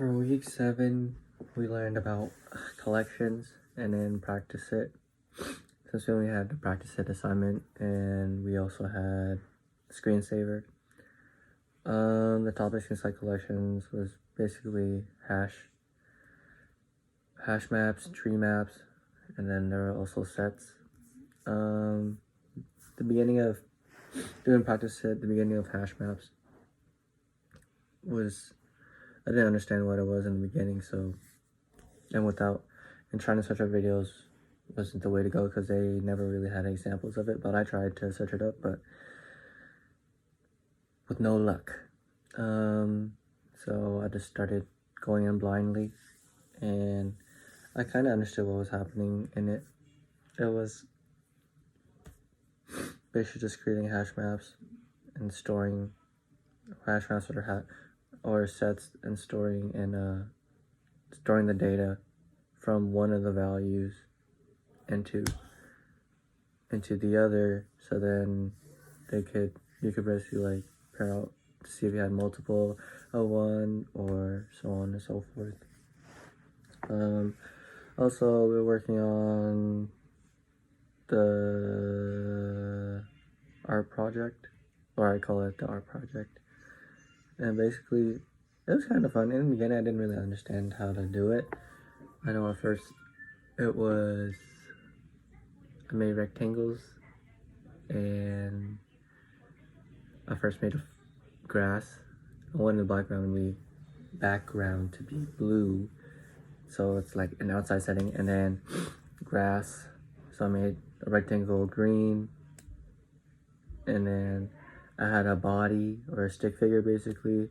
For week 7, we learned about collections and then practice it. Since we only had the practice it assignment, and we also had screensaver. The topics inside collections was basically hash maps, tree maps, and then there are also sets. The beginning of doing practice it, the beginning of hash maps was, I didn't understand what it was in the beginning, so, and trying to search up videos wasn't the way to go because they never really had examples of it, but I tried to search it up, but with no luck. So I just started going in blindly, and I kind of understood what was happening in it. It was basically just creating hash maps and storing hash maps or sets and storing the data from one of the values into the other, so then you could basically like pair out to see if you had multiple of one or so on and so forth. Also, we're working on the art project, or I call it the art project, and basically it was kind of fun. In the beginning, I didn't really understand how to do it. I know at first I made rectangles, and I first made grass. I wanted the background to be blue, so it's like an outside setting, and then grass. So I made a rectangle green, and then I had a body or a stick figure basically.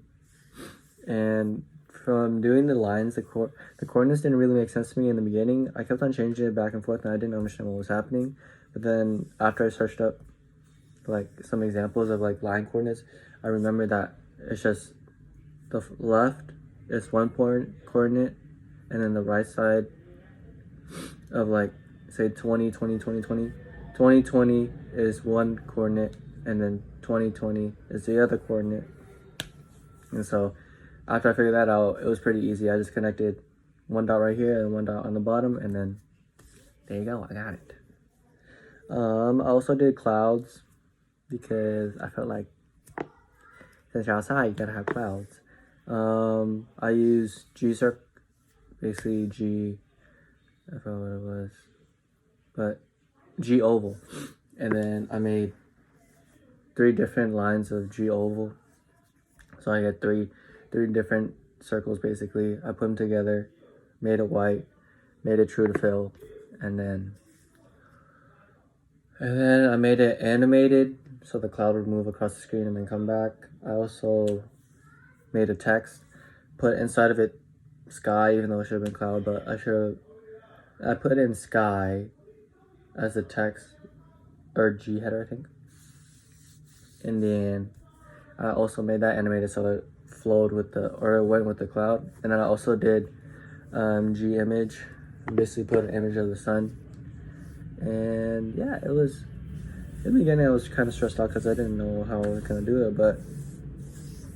And from doing the lines, the coordinates didn't really make sense to me in the beginning. I kept on changing it back and forth, and I didn't understand what was happening. But then after I searched up like some examples of like line coordinates, I remember that it's just the left is one coordinate, and then the right side of like say 20 is one coordinate, and then 20 is the other coordinate. And so after I figured that out, it was pretty easy. I just connected one dot right here and one dot on the bottom, and then there you go, I got it. I also did clouds because I felt like since you're outside, you gotta have clouds. I used G-Circ, basically I forgot what it was, but G-Oval. And then I made 3 different lines of G-Oval. So I got three different circles basically. I put them together, made it white, made it true to fill, and then I made it animated so the cloud would move across the screen and then come back. I also made a text, put inside of it sky, even though it should have been cloud, but I put in sky as a text, or G header, I think. And then I also made that animated so it flowed with it went with the cloud. And then I also did G image, basically put an image of the sun. And yeah, it was, in the beginning I was kind of stressed out because I didn't know how I was going to do it, but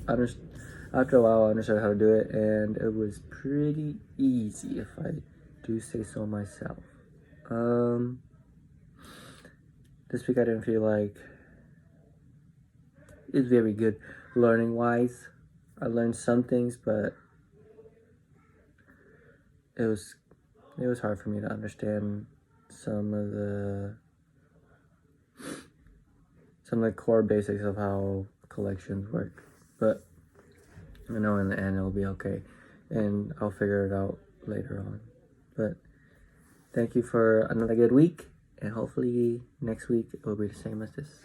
after a while I understood how to do it, and it was pretty easy if I do say so myself. This week I didn't feel like it's very good learning wise. I learned some things, but it was hard for me to understand some of the core basics of how collections work. But I know in the end it'll be okay, and I'll figure it out later on. But thank you for another good week, and hopefully next week it will be the same as this.